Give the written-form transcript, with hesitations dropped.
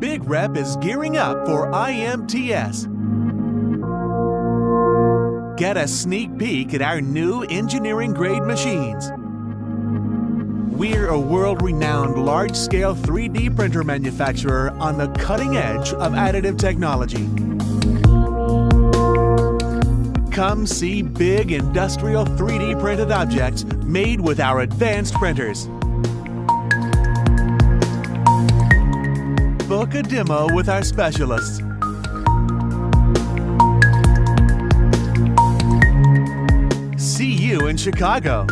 BigRep is gearing up for IMTS. Get a sneak peek at our new engineering-grade machines. We're a world-renowned large-scale 3D printer manufacturer on the cutting edge of additive technology. Come see big industrial 3D printed objects made with our advanced printers. Book a demo with our specialists. See you in Chicago.